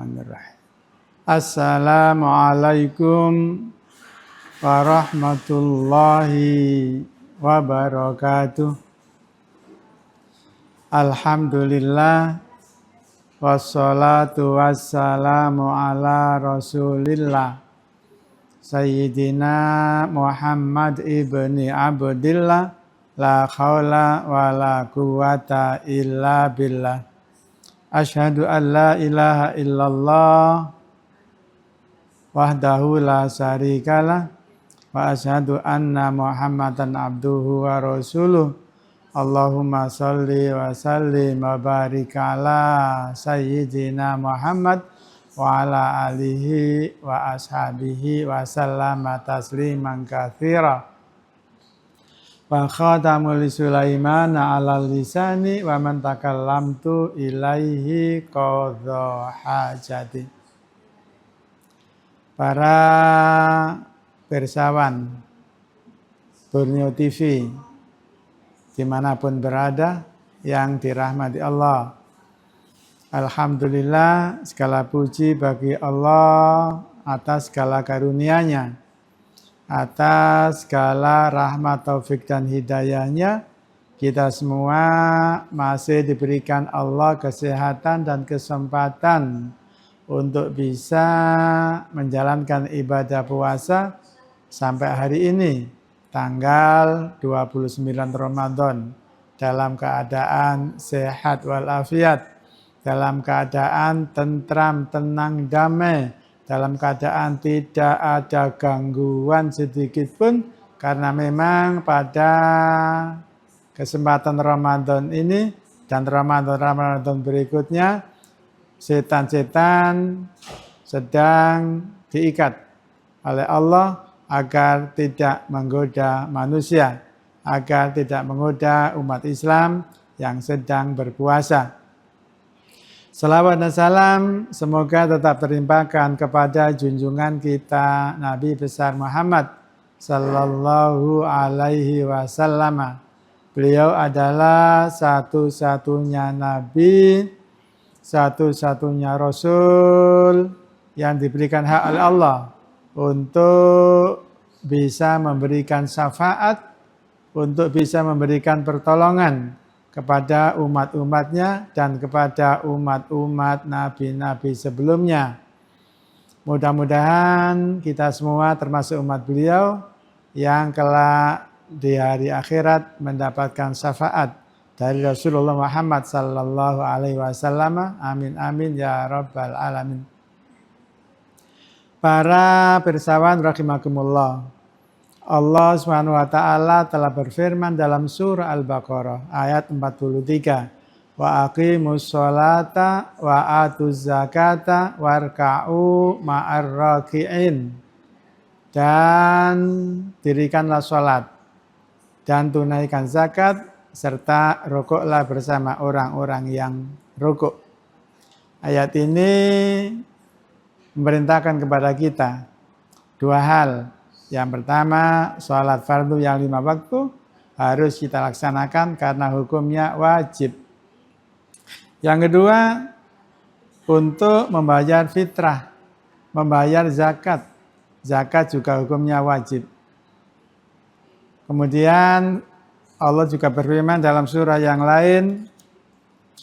Bismillahirrahmanirrahim. Assalamualaikum warahmatullahi wabarakatuh. Alhamdulillah wassalatu wassalamu ala Rasulillah Sayyidina Muhammad ibni Abdillah la haula wa la quwata illa billah. Asyhadu an la ilaha illallah wahdahu la syarikalah wa asyhadu anna Muhammadan abduhu wa rasuluh. Allahumma sholli wa sallim wa barik ala sayyidina Muhammad wa ala alihi wa ashabihi wa sallama tasliman katsira. Wa khatamul Sulaiman ala lisani wa man takallamtu ilaihi qadha hajati. Para pirsawan Borneo TV dimanapun berada yang dirahmati Allah, alhamdulillah segala puji bagi Allah atas segala karunia-Nya, atas segala rahmat taufik dan hidayahnya. Kita semua masih diberikan Allah kesehatan dan kesempatan untuk bisa menjalankan ibadah puasa sampai hari ini, tanggal 29 Ramadan, dalam keadaan sehat walafiat, dalam keadaan tentram, tenang, damai, dalam keadaan tidak ada gangguan sedikit pun, karena memang pada kesempatan Ramadan ini dan Ramadan berikutnya setan-setan sedang diikat oleh Allah agar tidak menggoda manusia, agar tidak menggoda umat Islam yang sedang berpuasa. Salawat dan salam semoga tetap terlimpahkan kepada junjungan kita Nabi besar Muhammad sallallahu alaihi wasallam. Beliau adalah satu-satunya nabi, satu-satunya rasul yang diberikan hak oleh Allah untuk bisa memberikan syafaat, untuk bisa memberikan pertolongan kepada umat-umatnya dan kepada umat-umat nabi-nabi sebelumnya. Mudah-mudahan kita semua termasuk umat beliau yang kelak di hari akhirat mendapatkan syafaat dari Rasulullah Muhammad sallallahu alaihi wasallam. Amin amin ya rabbal alamin. Para pirsawan rahimakumullah, Allah Subhanahu wa taala telah berfirman dalam surah Al-Baqarah ayat 43, wa aqimus sholata wa atuz zakata warka'u ma'ar raki'in, dan dirikanlah sholat dan tunaikan zakat serta rukuklah bersama orang-orang yang rukuk. Ayat ini memerintahkan kepada kita dua hal. Yang pertama, sholat fardu yang 5 waktu harus kita laksanakan karena hukumnya wajib. Yang kedua, untuk membayar fitrah, membayar zakat. Zakat juga hukumnya wajib. Kemudian Allah juga berfirman dalam surah yang lain,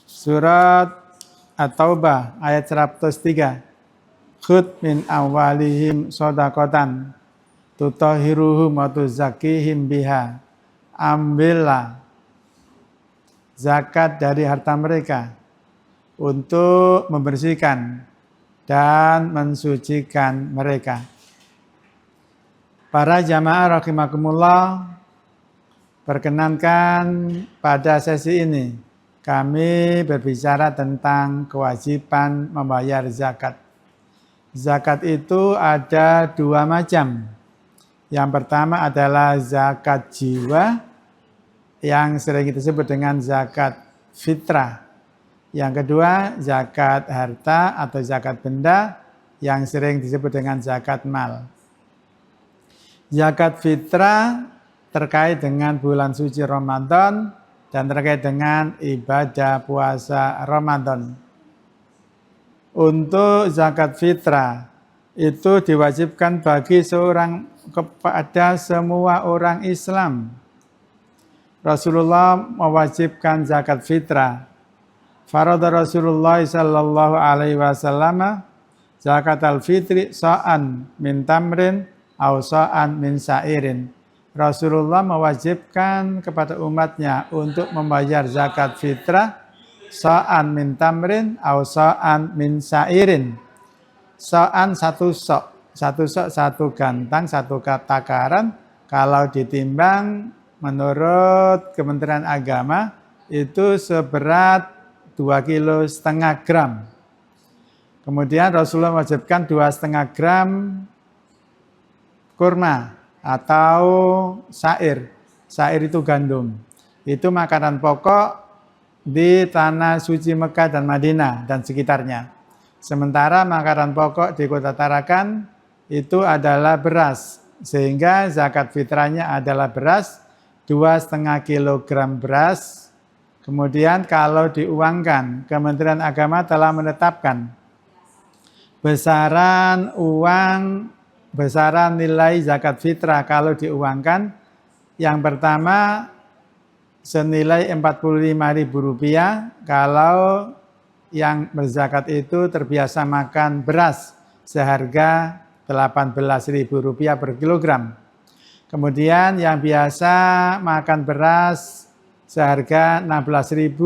surat At-Taubah ayat 103, khud min awalihim shadaqatan tutahhiruhum wa tuzakkihim biha. Ambillah zakat dari harta mereka untuk membersihkan dan mensucikan mereka. Para jamaah rahimakumullah, perkenankan pada sesi ini kami berbicara tentang kewajiban membayar zakat. Zakat itu ada dua macam. Yang pertama adalah zakat jiwa yang sering kita sebut dengan zakat fitrah. Yang kedua zakat harta atau zakat benda yang sering disebut dengan zakat mal. Zakat fitrah terkait dengan bulan suci Ramadan dan terkait dengan ibadah puasa Ramadan. untuk zakat fitrah itu diwajibkan bagi kepada semua orang Islam. Rasulullah mewajibkan zakat fitrah. Farada Rasulullah sallallahu alaihi wasallam zakat al-fitri sa'an min tamrin aw sa'an min sa'irin. Rasulullah mewajibkan kepada umatnya untuk membayar zakat fitrah sa'an min tamrin aw sa'an min sa'irin. Sa'an satu satu gantang, satu takaran. Kalau ditimbang menurut Kementerian Agama itu seberat 2,5 kg. Kemudian Rasulullah mewajibkan 2,5 gram kurma atau syair. Syair itu gandum. Itu makanan pokok di tanah suci Mekah dan Madinah dan sekitarnya. Sementara makanan pokok di Kota Tarakan itu adalah beras. Sehingga zakat fitrahnya adalah beras, 2,5 kilogram beras. Kemudian kalau diuangkan, Kementerian Agama telah menetapkan besaran nilai zakat fitrah kalau diuangkan. Yang pertama senilai Rp45.000 kalau yang berzakat itu terbiasa makan beras seharga Rp18.000 per kilogram. Kemudian yang biasa makan beras seharga Rp16.000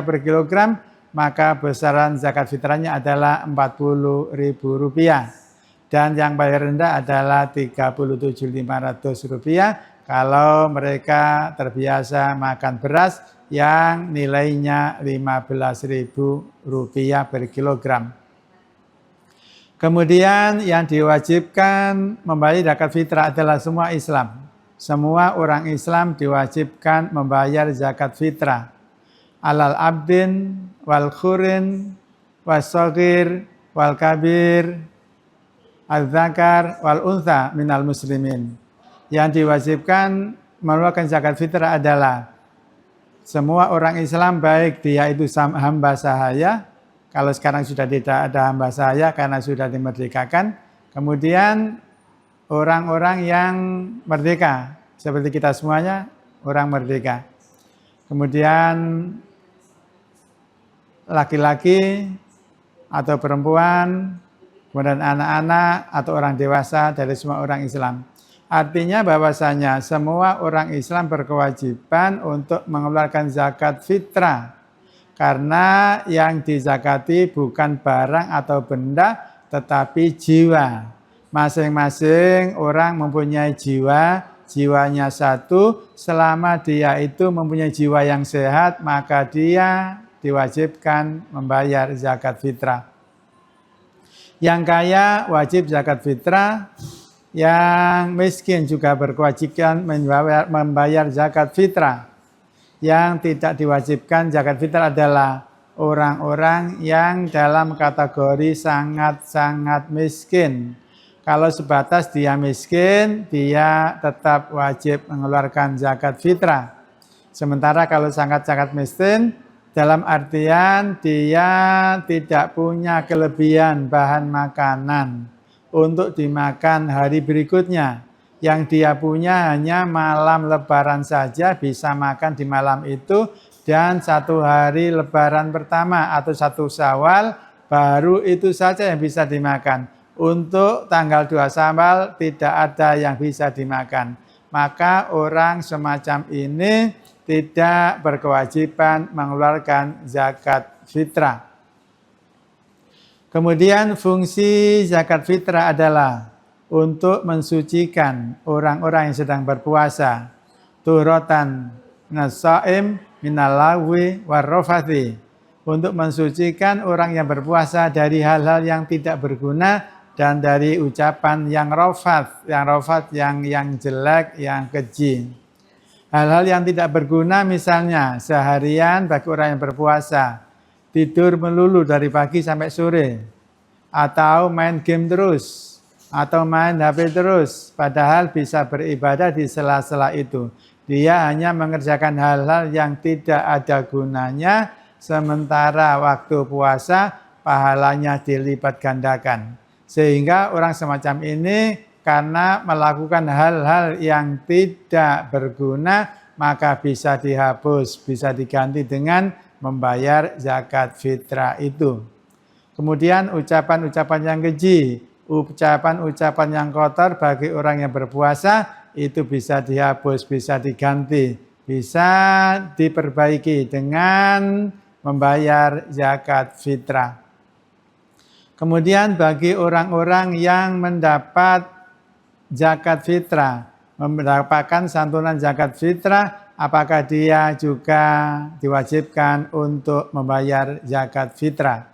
per kilogram, maka besaran zakat fitrahnya adalah Rp40.000. Dan yang paling rendah adalah Rp37.500 kalau mereka terbiasa makan beras yang nilainya Rp15.000 per kilogram. Kemudian yang diwajibkan membayar zakat fitrah adalah semua Islam. Semua orang Islam diwajibkan membayar zakat fitrah. Alal abdin, wal khurin, was-saghir, wal kabir, al-zakar, wal untha minal muslimin. Yang diwajibkan mengeluarkan zakat fitrah adalah semua orang Islam, baik dia itu hamba sahaya, kalau sekarang sudah tidak ada hamba sahaya karena sudah dimerdekakan. Kemudian orang-orang yang merdeka, seperti kita semuanya orang merdeka. Kemudian laki-laki atau perempuan, kemudian anak-anak atau orang dewasa dari semua orang Islam. Artinya bahwasanya semua orang Islam berkewajiban untuk mengeluarkan zakat fitrah. Karena yang dizakati bukan barang atau benda, tetapi jiwa. Masing-masing orang mempunyai jiwa, jiwanya satu. Selama dia itu mempunyai jiwa yang sehat, maka dia diwajibkan membayar zakat fitrah. Yang kaya wajib zakat fitrah, yang miskin juga berkewajiban membayar zakat fitrah. Yang tidak diwajibkan zakat fitrah adalah orang-orang yang dalam kategori sangat-sangat miskin. Kalau sebatas dia miskin, dia tetap wajib mengeluarkan zakat fitrah. Sementara kalau sangat-sangat miskin, dalam artian dia tidak punya kelebihan bahan makanan untuk dimakan hari berikutnya. Yang dia punya hanya malam lebaran saja, bisa makan di malam itu, dan 1 hari lebaran pertama atau 1 Syawal, baru itu saja yang bisa dimakan. Untuk tanggal 2 Syawal tidak ada yang bisa dimakan. Maka orang semacam ini tidak berkewajiban mengeluarkan zakat fitrah. Kemudian fungsi zakat fitrah adalah untuk mensucikan orang-orang yang sedang berpuasa. Tuhratan nasaim minalawi warrofati. Untuk mensucikan orang yang berpuasa dari hal-hal yang tidak berguna dan dari ucapan yang rofat, yang jelek, yang keji. Hal-hal yang tidak berguna misalnya seharian bagi orang yang berpuasa, tidur melulu dari pagi sampai sore, atau main game terus, atau main HP terus, padahal bisa beribadah di sela-sela itu. Dia hanya mengerjakan hal-hal yang tidak ada gunanya, sementara waktu puasa pahalanya dilipat gandakan. Sehingga orang semacam ini karena melakukan hal-hal yang tidak berguna, maka bisa dihapus, bisa diganti dengan membayar zakat fitrah itu. Kemudian ucapan-ucapan yang keji, ucapan-ucapan yang kotor bagi orang yang berpuasa itu bisa dihapus, bisa diganti, bisa diperbaiki dengan membayar zakat fitrah. Kemudian bagi orang-orang yang mendapat zakat fitrah, mendapatkan santunan zakat fitrah, apakah dia juga diwajibkan untuk membayar zakat fitrah?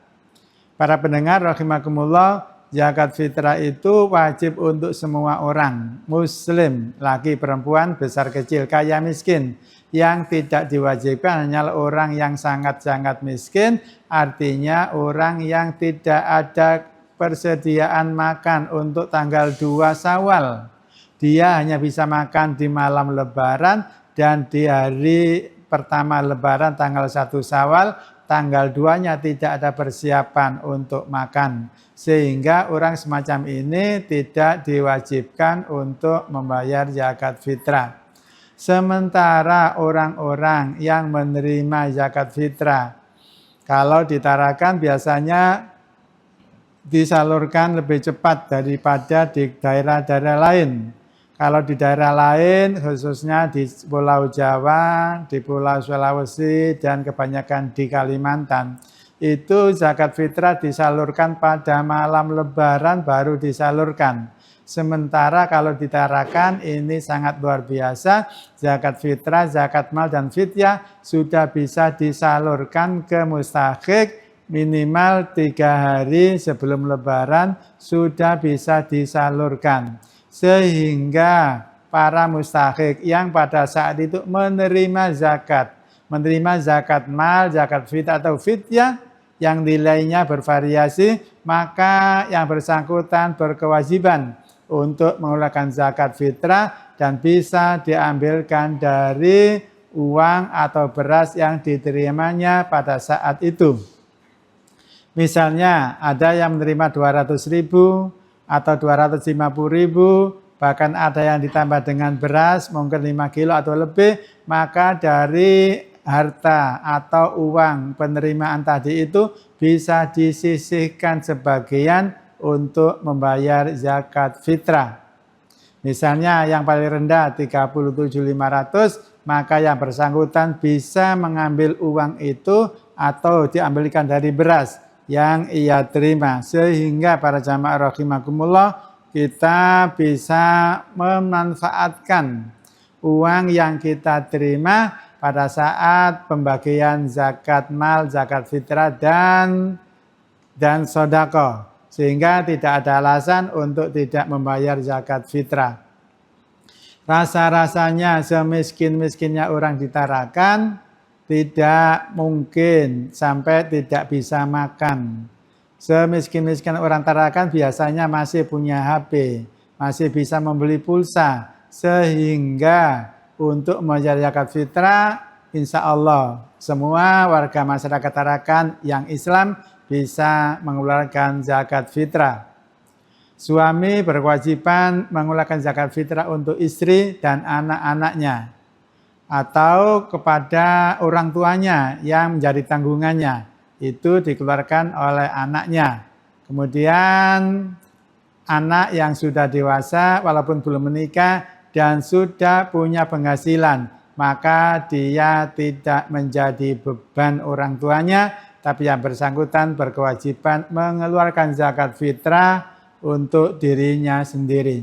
Para pendengar rahimakumullah, zakat fitrah itu wajib untuk semua orang, muslim, laki, perempuan, besar, kecil, kaya, miskin. Yang tidak diwajibkan hanyalah orang yang sangat-sangat miskin, artinya orang yang tidak ada persediaan makan untuk tanggal 2 Syawal. Dia hanya bisa makan di malam Lebaran dan di hari pertama Lebaran tanggal 1 Syawal, tanggal 2-nya tidak ada persiapan untuk makan. Sehingga orang semacam ini tidak diwajibkan untuk membayar zakat fitrah. Sementara orang-orang yang menerima zakat fitrah, kalau ditarakan biasanya disalurkan lebih cepat daripada di daerah-daerah lain. Kalau di daerah lain, khususnya di Pulau Jawa, di Pulau Sulawesi, dan kebanyakan di Kalimantan, itu zakat fitrah disalurkan pada malam Lebaran baru disalurkan. Sementara kalau ditarakan ini sangat luar biasa, zakat fitrah, zakat mal, dan fidyah sudah bisa disalurkan ke mustahik minimal 3 hari sebelum Lebaran sudah bisa disalurkan. Sehingga para mustahik yang pada saat itu menerima zakat mal, zakat fitrah atau fidyah yang nilainya bervariasi, maka yang bersangkutan berkewajiban untuk mengeluarkan zakat fitrah dan bisa diambilkan dari uang atau beras yang diterimanya pada saat itu. Misalnya ada yang menerima 200.000 atau 250.000, bahkan ada yang ditambah dengan beras mungkin 5 kilo atau lebih, maka dari harta atau uang penerimaan tadi itu bisa disisihkan sebagian untuk membayar zakat fitrah. Misalnya yang paling rendah 37.500, maka yang bersangkutan bisa mengambil uang itu atau diambilkan dari beras yang ia terima. Sehingga para jamaah rahimakumullah, kita bisa memanfaatkan uang yang kita terima pada saat pembagian zakat mal, zakat fitrah dan sedekah. Sehingga tidak ada alasan untuk tidak membayar zakat fitrah. Rasa-rasanya semiskin-miskinnya orang ditarakan, tidak mungkin sampai tidak bisa makan. Semiskin-miskin orang tarakan biasanya masih punya HP, masih bisa membeli pulsa. Sehingga untuk membayar zakat fitrah, insya Allah semua warga masyarakat tarakan yang Islam bisa mengeluarkan zakat fitrah. Suami berkewajiban mengeluarkan zakat fitrah untuk istri dan anak-anaknya atau kepada orang tuanya yang menjadi tanggungannya, itu dikeluarkan oleh anaknya. Kemudian anak yang sudah dewasa walaupun belum menikah dan sudah punya penghasilan, maka dia tidak menjadi beban orang tuanya, tapi yang bersangkutan berkewajiban mengeluarkan zakat fitrah untuk dirinya sendiri.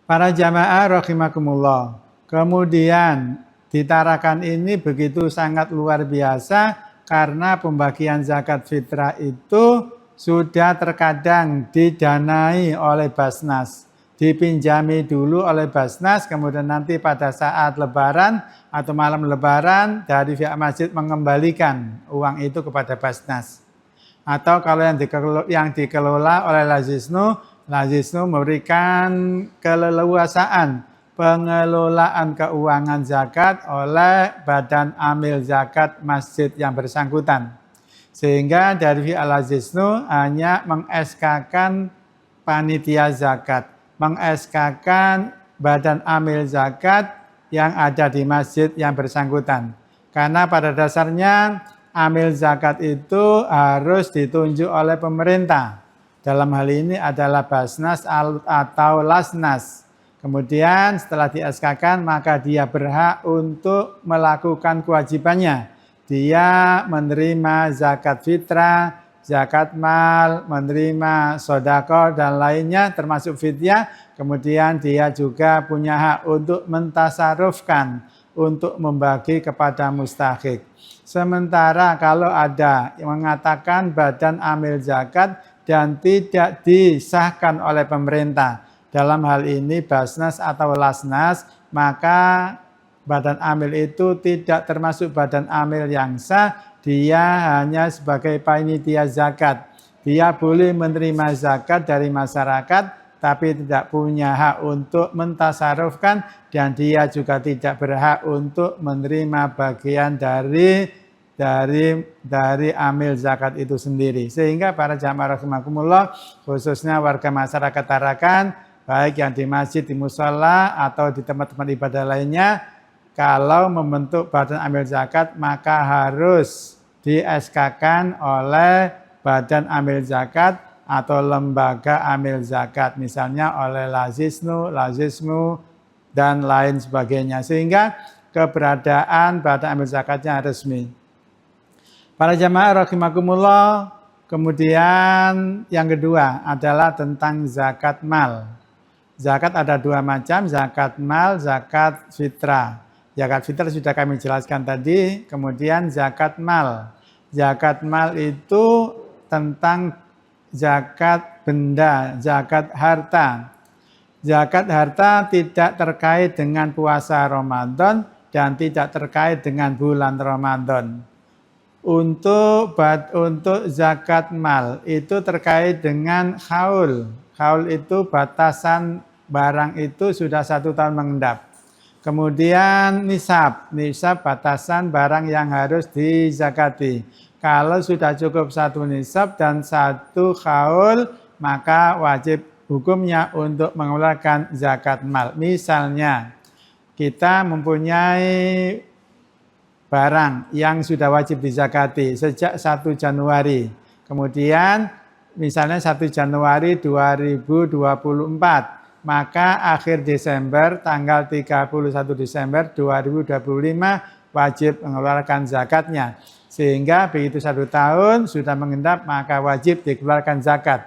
Para jamaah rahimakumullah, kemudian ditarakan ini begitu sangat luar biasa karena pembagian zakat fitrah itu sudah terkadang didanai oleh Basnas. Dipinjami dulu oleh Basnas, kemudian nanti pada saat Lebaran atau malam Lebaran dari pihak masjid mengembalikan uang itu kepada Basnas. Atau kalau yang dikelola oleh Lazisnu memberikan keleluasaan pengelolaan keuangan zakat oleh badan amil zakat masjid yang bersangkutan. Sehingga dari Al-Aziznu hanya meng-SK-kan panitia zakat, meng-SK-kan badan amil zakat yang ada di masjid yang bersangkutan. Karena pada dasarnya amil zakat itu harus ditunjuk oleh pemerintah. Dalam hal ini adalah Basnas atau Lasnas. Kemudian setelah di-SK-kan maka dia berhak untuk melakukan kewajibannya. Dia menerima zakat fitrah, zakat mal, menerima sodako dan lainnya termasuk fidyah. Kemudian dia juga punya hak untuk mentasarufkan, untuk membagi kepada mustahik. Sementara kalau ada yang mengatakan badan amil zakat dan tidak disahkan oleh pemerintah, dalam hal ini Basnas atau Lasnas, maka badan amil itu tidak termasuk badan amil yang sah, dia hanya sebagai panitia zakat. Dia boleh menerima zakat dari masyarakat, tapi tidak punya hak untuk mentasarufkan, dan dia juga tidak berhak untuk menerima bagian dari amil zakat itu sendiri. Sehingga para jamaah rahimakumullah, khususnya warga masyarakat Tarakan, baik yang di masjid, di mushola, atau di tempat-tempat ibadah lainnya, kalau membentuk badan amil zakat, maka harus di-SK-kan oleh badan amil zakat atau lembaga amil zakat, misalnya oleh Lazisnu, Lazismu, dan lain sebagainya. Sehingga keberadaan badan amil zakatnya resmi. Para jamaah rahimakumullah, kemudian yang kedua adalah tentang zakat mal. Zakat ada dua macam, zakat mal, zakat fitrah. Zakat fitrah sudah kami jelaskan tadi, kemudian zakat mal. Zakat mal itu tentang zakat benda, zakat harta. Zakat harta tidak terkait dengan puasa Ramadan dan tidak terkait dengan bulan Ramadan. Untuk zakat mal itu terkait dengan haul. Haul itu batasan barang itu sudah 1 tahun mengendap. Kemudian nisab batasan barang yang harus dizakati. Kalau sudah cukup 1 nisab dan 1 haul, maka wajib hukumnya untuk mengeluarkan zakat mal. Misalnya kita mempunyai barang yang sudah wajib dizakati sejak 1 Januari. Kemudian misalnya 1 Januari 2024. Maka akhir Desember, tanggal 31 Desember 2025 wajib mengeluarkan zakatnya. Sehingga begitu 1 tahun sudah mengendap, maka wajib dikeluarkan zakat.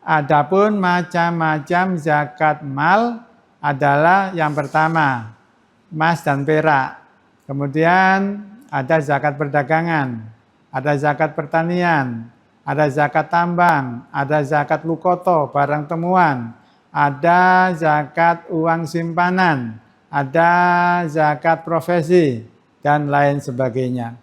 Adapun macam-macam zakat mal adalah yang pertama, emas dan perak. Kemudian ada zakat perdagangan, ada zakat pertanian, ada zakat tambang, ada zakat lukoto, barang temuan, ada zakat uang simpanan, ada zakat profesi, dan lain sebagainya.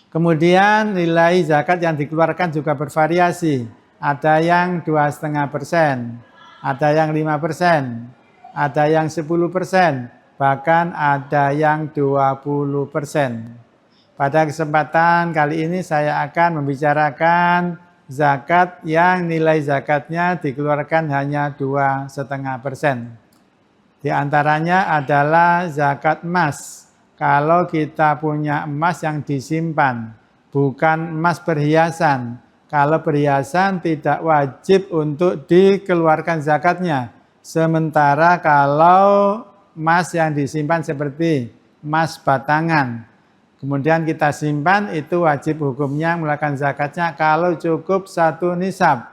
Kemudian nilai zakat yang dikeluarkan juga bervariasi. Ada yang 2,5%, ada yang 5%, ada yang 10%, bahkan ada yang 20%. Pada kesempatan kali ini saya akan membicarakan zakat yang nilai zakatnya dikeluarkan hanya 2,5%. Di antaranya adalah zakat emas. Kalau kita punya emas yang disimpan, bukan emas perhiasan. Kalau perhiasan tidak wajib untuk dikeluarkan zakatnya. Sementara kalau emas yang disimpan seperti emas batangan, kemudian kita simpan, itu wajib hukumnya mengeluarkan zakatnya kalau cukup 1 nisab.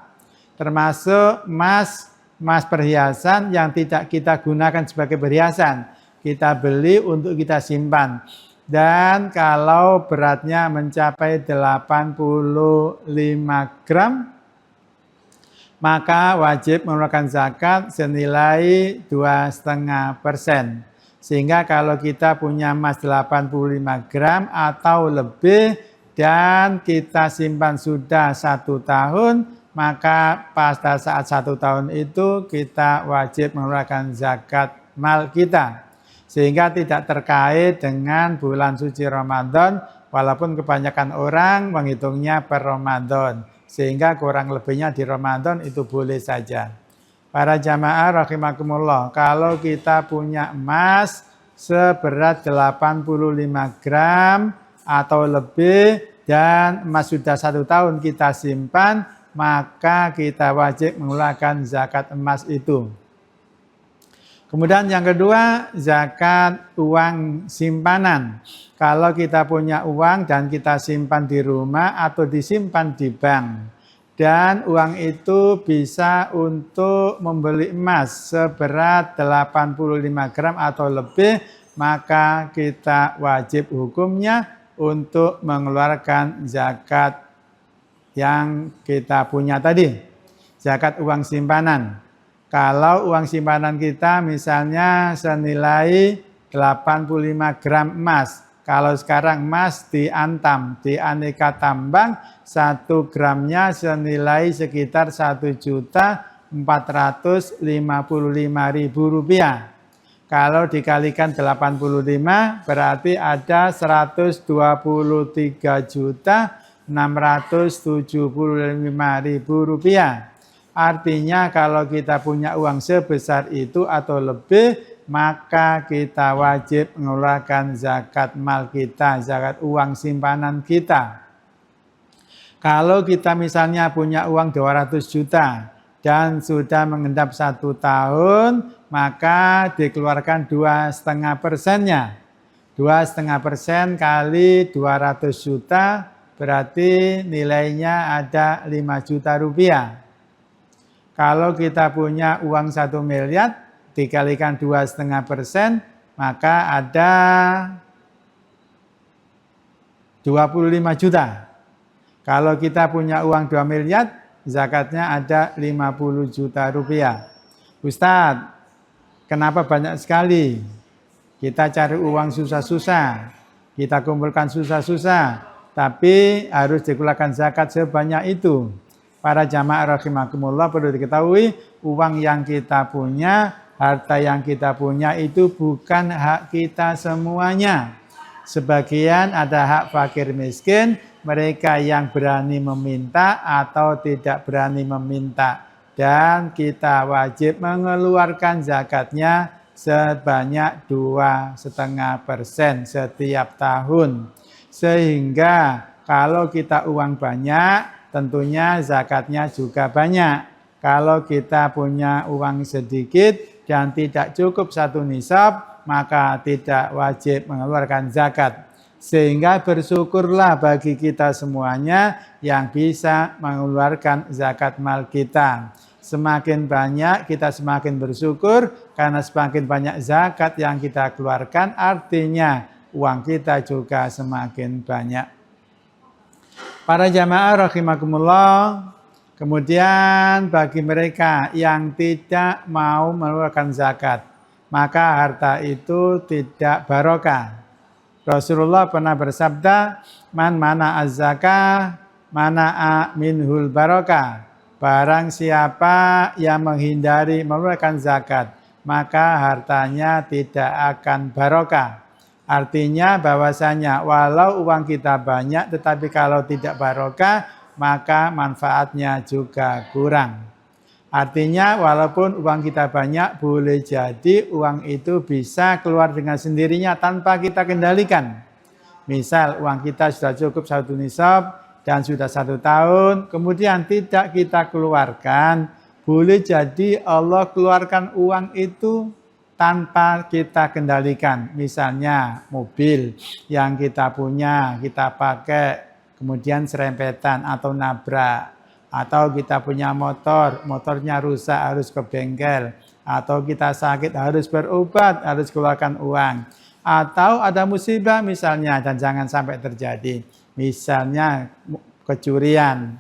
Termasuk emas perhiasan yang tidak kita gunakan sebagai perhiasan. Kita beli untuk kita simpan. Dan kalau beratnya mencapai 85 gram, maka wajib mengeluarkan zakat senilai 2,5%. Sehingga kalau kita punya emas 85 gram atau lebih dan kita simpan sudah 1 tahun, maka pada saat 1 tahun itu kita wajib mengeluarkan zakat mal kita. Sehingga tidak terkait dengan bulan suci Ramadan Walaupun kebanyakan orang menghitungnya per Ramadan, sehingga kurang lebihnya di Ramadan itu boleh saja. Para jamaah rahimakumullah, kalau kita punya emas seberat 85 gram atau lebih dan emas sudah 1 tahun kita simpan, maka kita wajib mengeluarkan zakat emas itu. Kemudian yang kedua, zakat uang simpanan. Kalau kita punya uang dan kita simpan di rumah atau disimpan di bank, dan uang itu bisa untuk membeli emas seberat 85 gram atau lebih, maka kita wajib hukumnya untuk mengeluarkan zakat yang kita punya tadi, zakat uang simpanan. Kalau uang simpanan kita misalnya senilai 85 gram emas, kalau sekarang emas diantam, di aneka tambang, 1 gramnya senilai sekitar Rp1.455.000. Kalau dikalikan 85 berarti ada Rp123.675.000. Artinya kalau kita punya uang sebesar itu atau lebih, maka kita wajib mengeluarkan zakat mal kita, zakat uang simpanan kita. Kalau kita misalnya punya uang 200 juta dan sudah mengendap 1 tahun, maka dikeluarkan 2,5%-nya. 2,5% kali 200 juta berarti nilainya ada 5 juta rupiah. Kalau kita punya uang 1 miliar dikalikan 2,5%, maka ada 25 juta. Kalau kita punya uang 2 miliar, zakatnya ada 50 juta rupiah. Ustadz, kenapa banyak sekali? Kita cari uang susah-susah, kita kumpulkan susah-susah, tapi harus dikeluarkan zakat sebanyak itu. Para jamaah rahimakumullah, perlu diketahui uang yang kita punya, harta yang kita punya itu bukan hak kita semuanya. Sebagian ada hak fakir miskin, mereka yang berani meminta atau tidak berani meminta. Dan kita wajib mengeluarkan zakatnya sebanyak 2,5% setiap tahun. Sehingga kalau kita uang banyak, tentunya zakatnya juga banyak. Kalau kita punya uang sedikit dan tidak cukup 1 nisab, maka tidak wajib mengeluarkan zakat. Sehingga bersyukurlah bagi kita semuanya yang bisa mengeluarkan zakat mal kita. Semakin banyak kita semakin bersyukur, karena semakin banyak zakat yang kita keluarkan artinya uang kita juga semakin banyak. Para jamaah rahimakumullah, kemudian bagi mereka yang tidak mau mengeluarkan zakat, maka harta itu tidak barokah. Rasulullah pernah bersabda, man mana az-zakah, mana minhul barokah. Barang siapa yang menghindari mengeluarkan zakat, maka hartanya tidak akan barokah. Artinya bahwasanya walau uang kita banyak, tetapi kalau tidak barokah, maka manfaatnya juga kurang. Artinya walaupun uang kita banyak, boleh jadi uang itu bisa keluar dengan sendirinya tanpa kita kendalikan. Misal uang kita sudah cukup 1 nisab dan sudah 1 tahun, kemudian tidak kita keluarkan, boleh jadi Allah keluarkan uang itu tanpa kita kendalikan. Misalnya mobil yang kita punya, kita pakai, kemudian serempetan atau nabrak. Atau kita punya motor, motornya rusak harus ke bengkel. Atau kita sakit harus berobat, harus keluarkan uang. Atau ada musibah misalnya, dan jangan sampai terjadi. Misalnya kecurian,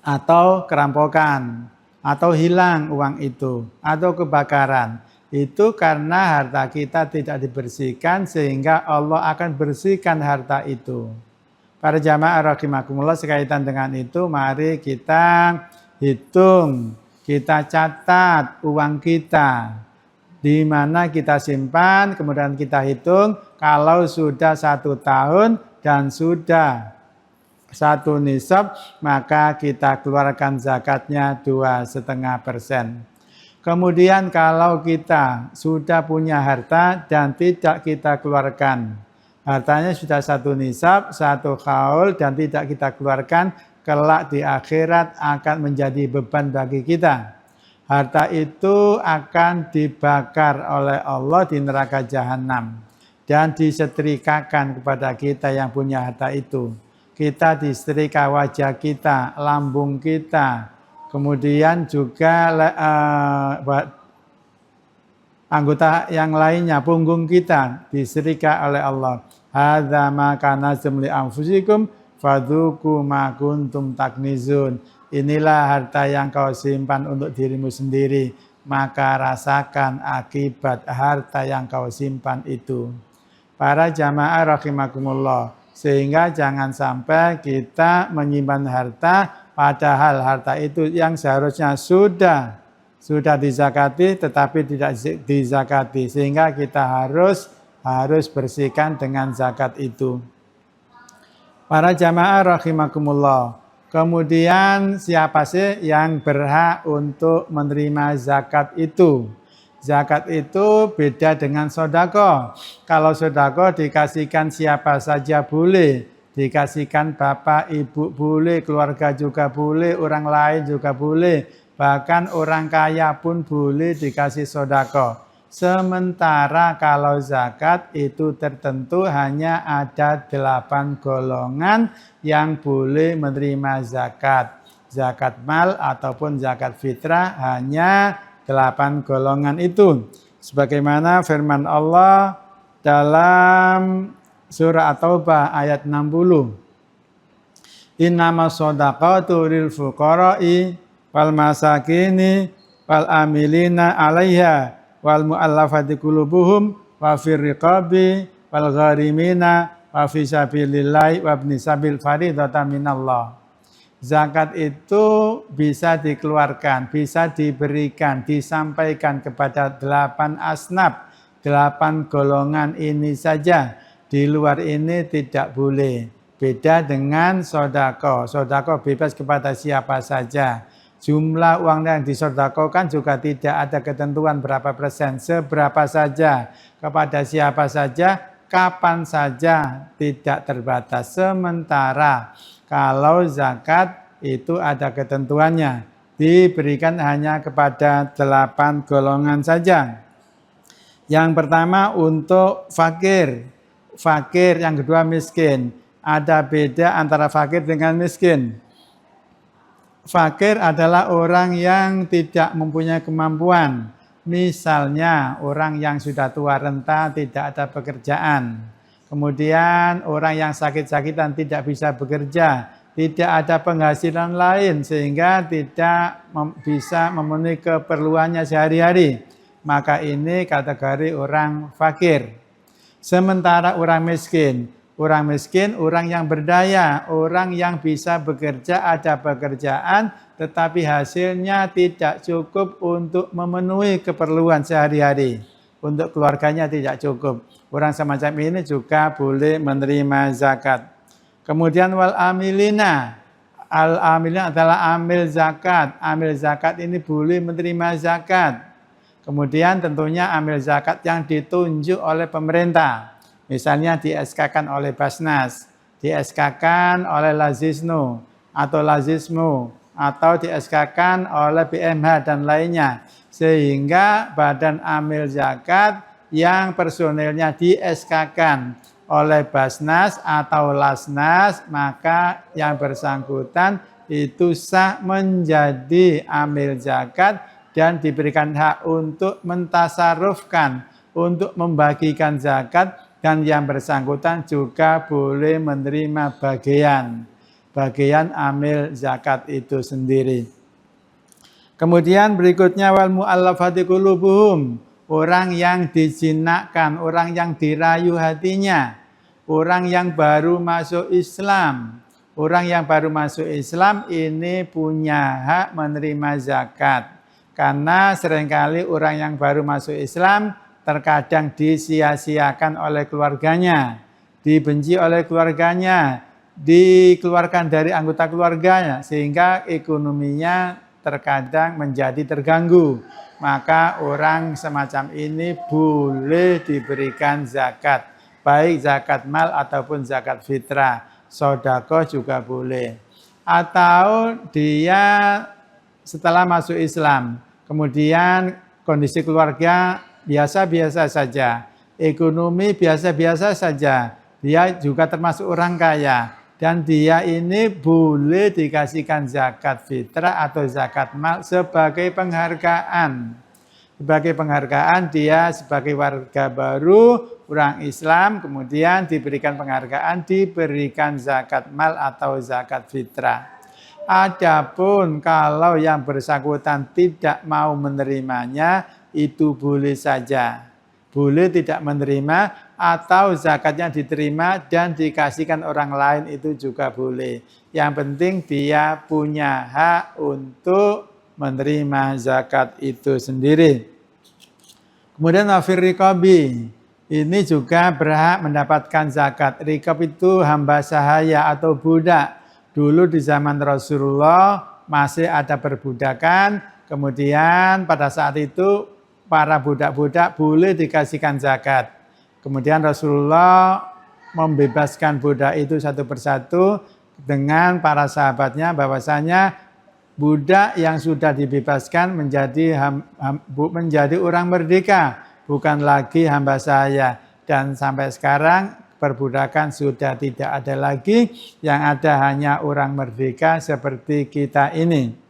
atau kerampokan, atau hilang uang itu, atau kebakaran. Itu karena harta kita tidak dibersihkan sehingga Allah akan bersihkan harta itu. Para jamaah rahimakumullah, sekaitan dengan itu mari kita hitung, kita catat uang kita di mana kita simpan, kemudian kita hitung kalau sudah 1 tahun dan sudah 1 nisab, maka kita keluarkan zakatnya 2,5%. Kemudian kalau kita sudah punya harta dan tidak kita keluarkan, hartanya sudah 1 nisab, 1 haul dan tidak kita keluarkan, kelak di akhirat akan menjadi beban bagi kita. Harta itu akan dibakar oleh Allah di neraka jahanam dan disetrikakan kepada kita yang punya harta itu. Kita disetrika wajah kita, lambung kita, kemudian juga anggota yang lainnya, punggung kita disetrika oleh Allah. Hadza ma kanaztum li anfusikum fadzuqu ma kuntum taknizun. Inilah harta yang kau simpan untuk dirimu sendiri, maka rasakan akibat harta yang kau simpan itu. Para jamaah rahimakumullah, sehingga jangan sampai kita menyimpan harta padahal harta itu yang seharusnya sudah dizakati tetapi tidak dizakati, sehingga kita harus bersihkan dengan zakat itu. Para jamaah rahimakumullah, kemudian siapa sih yang berhak untuk menerima zakat itu? Zakat itu beda dengan sodako. Kalau sodako dikasihkan siapa saja boleh, dikasihkan bapak, ibu boleh, keluarga juga boleh, orang lain juga boleh, bahkan orang kaya pun boleh dikasih sodako. Sementara kalau zakat itu tertentu, hanya ada 8 golongan yang boleh menerima zakat. Zakat mal ataupun zakat fitrah, hanya 8 golongan itu. Sebagaimana firman Allah dalam surah At-Taubah ayat 60. Innamas shadaqatu lil fuqara'i wal masakini wal amilina 'alaiha wal mu'allafati qulubuhum wa fir riqabi wal gharimina wa fi sabilillahi wa ibni sabil faridatan minallah. Zakat itu bisa dikeluarkan, bisa diberikan, disampaikan kepada 8 asnaf, 8 golongan ini saja. Di luar ini tidak boleh. Beda dengan sodako. Sodako bebas kepada siapa saja. Jumlah uang yang disodakokan juga tidak ada ketentuan berapa persen, seberapa saja, kepada siapa saja, kapan saja, tidak terbatas. Sementara kalau zakat itu ada ketentuannya, diberikan hanya kepada 8 golongan saja. Yang pertama untuk fakir, yang kedua miskin. Ada beda antara fakir dengan miskin. Fakir adalah orang yang tidak mempunyai kemampuan. Misalnya orang yang sudah tua renta, tidak ada pekerjaan. Kemudian orang yang sakit-sakitan tidak bisa bekerja, tidak ada penghasilan lain sehingga tidak bisa memenuhi keperluannya sehari-hari. Maka ini kategori orang fakir. Sementara orang miskin orang yang berdaya, orang yang bisa bekerja, ada pekerjaan, tetapi hasilnya tidak cukup untuk memenuhi keperluan sehari-hari. Untuk keluarganya tidak cukup. Orang semacam ini juga boleh menerima zakat. Kemudian wal amilina. Al-amilina adalah amil zakat. Amil zakat ini boleh menerima zakat. Kemudian tentunya amil zakat yang ditunjuk oleh pemerintah. Misalnya di SK-kan oleh Basnas, di SK-kan oleh Lazisnu atau Lazismu, atau di SK-kan oleh BMH dan lainnya. Sehingga badan amil zakat yang personilnya di SK-kan oleh Basnas atau Lasnas, maka yang bersangkutan itu sah menjadi amil zakat dan diberikan hak untuk mentasarufkan, untuk membagikan zakat, dan yang bersangkutan juga boleh menerima bagian amil zakat itu sendiri. Kemudian berikutnya wal mu'allafati qulubuhum, orang yang dijinakkan, orang yang dirayu hatinya, orang yang baru masuk Islam. Orang yang baru masuk Islam ini punya hak menerima zakat. Karena seringkali orang yang baru masuk Islam terkadang disia-siakan oleh keluarganya, dibenci oleh keluarganya, dikeluarkan dari anggota keluarganya, sehingga ekonominya terkadang menjadi terganggu. Maka orang semacam ini boleh diberikan zakat, baik zakat mal ataupun zakat fitrah. Sedekah juga boleh. Atau dia setelah masuk Islam, kemudian kondisi keluarga biasa-biasa saja, ekonomi biasa-biasa saja, dia juga termasuk orang kaya, dan dia ini boleh dikasihkan zakat fitrah atau zakat mal sebagai penghargaan. Sebagai penghargaan dia sebagai warga baru, orang Islam, kemudian diberikan penghargaan, diberikan zakat mal atau zakat fitrah. Adapun kalau yang bersangkutan tidak mau menerimanya, itu boleh saja. Boleh tidak menerima atau zakatnya diterima dan dikasihkan orang lain, itu juga boleh. Yang penting dia punya hak untuk menerima zakat itu sendiri. Kemudian wafir riqabi, ini juga berhak mendapatkan zakat. Riqab itu hamba sahaya atau budak. Dulu di zaman Rasulullah masih ada perbudakan, kemudian pada saat itu para budak-budak boleh dikasihkan zakat. Kemudian Rasulullah membebaskan budak itu satu persatu dengan para sahabatnya, bahwasanya budak yang sudah dibebaskan menjadi orang merdeka, bukan lagi hamba sahaya. Dan sampai sekarang perbudakan sudah tidak ada lagi, yang ada hanya orang merdeka seperti kita ini.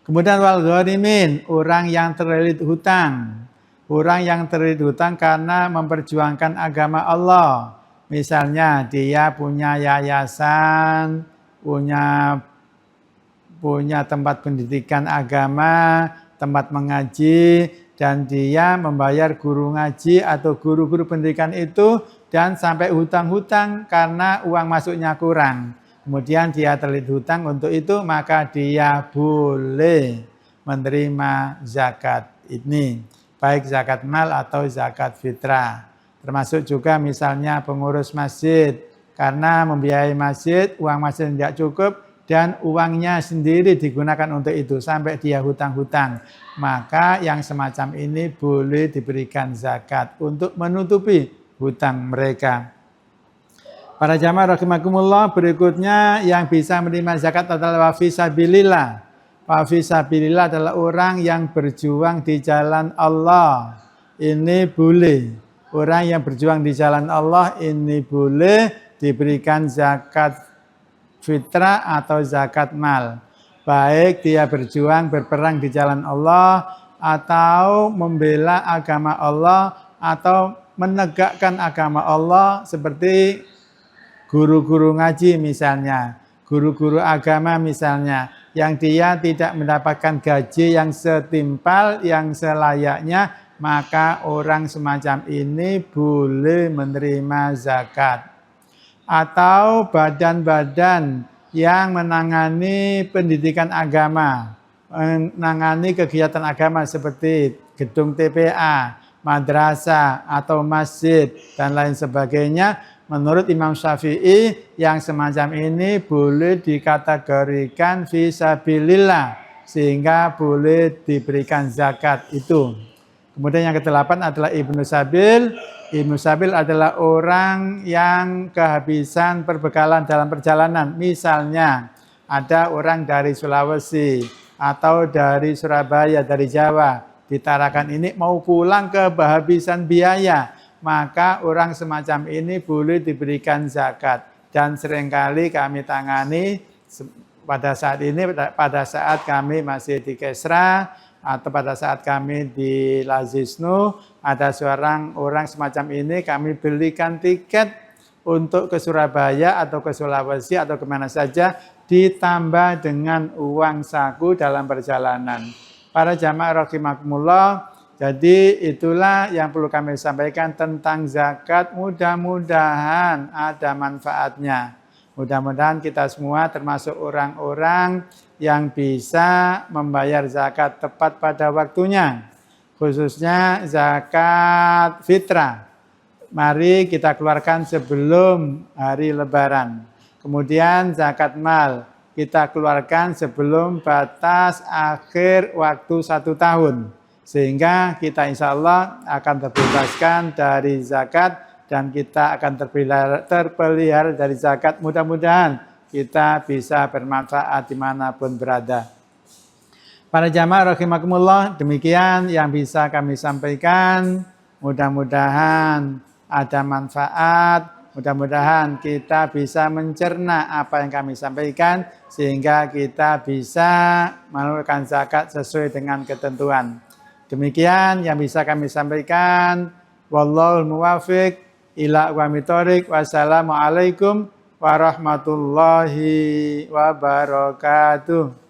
Kemudian wal gharimin, orang yang terlilit hutang. Orang yang terlilit hutang karena memperjuangkan agama Allah. Misalnya dia punya yayasan, punya tempat pendidikan agama, tempat mengaji, dan dia membayar guru ngaji atau guru-guru pendidikan itu, dan sampai hutang-hutang karena uang masuknya kurang. Kemudian dia terlilit hutang untuk itu, maka dia boleh menerima zakat ini, baik zakat mal atau zakat fitrah. Termasuk juga misalnya pengurus masjid, karena membiayai masjid, uang masjid tidak cukup, dan uangnya sendiri digunakan untuk itu, sampai dia hutang-hutang. Maka yang semacam ini boleh diberikan zakat untuk menutupi hutang mereka. Para jamaah rahimakumullah, berikutnya yang bisa menerima zakat adalah wafisabilillah. Wafisabilillah adalah orang yang berjuang di jalan Allah. Ini boleh. Orang yang berjuang di jalan Allah ini boleh diberikan zakat fitrah atau zakat mal. Baik dia berjuang berperang di jalan Allah, atau membela agama Allah, atau menegakkan agama Allah, seperti guru-guru ngaji misalnya, guru-guru agama misalnya, yang dia tidak mendapatkan gaji yang setimpal, yang selayaknya, maka orang semacam ini boleh menerima zakat. Atau badan-badan yang menangani pendidikan agama, menangani kegiatan agama seperti gedung TPA, madrasah atau masjid dan lain sebagainya. Menurut Imam Syafi'i, yang semacam ini boleh dikategorikan fisabilillah, sehingga boleh diberikan zakat itu. Kemudian yang ke-8 adalah Ibnu Sabil. Ibnu Sabil adalah orang yang kehabisan perbekalan dalam perjalanan. Misalnya ada orang dari Sulawesi atau dari Surabaya, dari Jawa, di Tarakan ini mau pulang kehabisan biaya, maka orang semacam ini boleh diberikan zakat. Dan seringkali kami tangani pada saat ini, pada saat kami masih di Kesra atau pada saat kami di Lazisnu, ada seorang orang semacam ini, kami belikan tiket untuk ke Surabaya atau ke Sulawesi atau kemana saja, ditambah dengan uang saku dalam perjalanan. Para jamaah rahimakumullah, jadi itulah yang perlu kami sampaikan tentang zakat. Mudah-mudahan ada manfaatnya. Mudah-mudahan kita semua termasuk orang-orang yang bisa membayar zakat tepat pada waktunya. Khususnya zakat fitrah. mari kita keluarkan sebelum hari Lebaran. Kemudian zakat mal kita keluarkan sebelum batas akhir waktu 1 tahun. Sehingga kita insya Allah akan terbebaskan dari zakat dan kita akan terpelihara dari zakat. Mudah-mudahan kita bisa bermanfaat dimanapun berada. Para jamaah rahimakumullah, demikian yang bisa kami sampaikan. Mudah-mudahan ada manfaat. Mudah-mudahan kita bisa mencerna apa yang kami sampaikan sehingga kita bisa mengeluarkan zakat sesuai dengan ketentuan. Demikian yang bisa kami sampaikan. Wallahul muwaffiq ila aqwamit thoriq. Wassalamualaikum warahmatullahi wabarakatuh.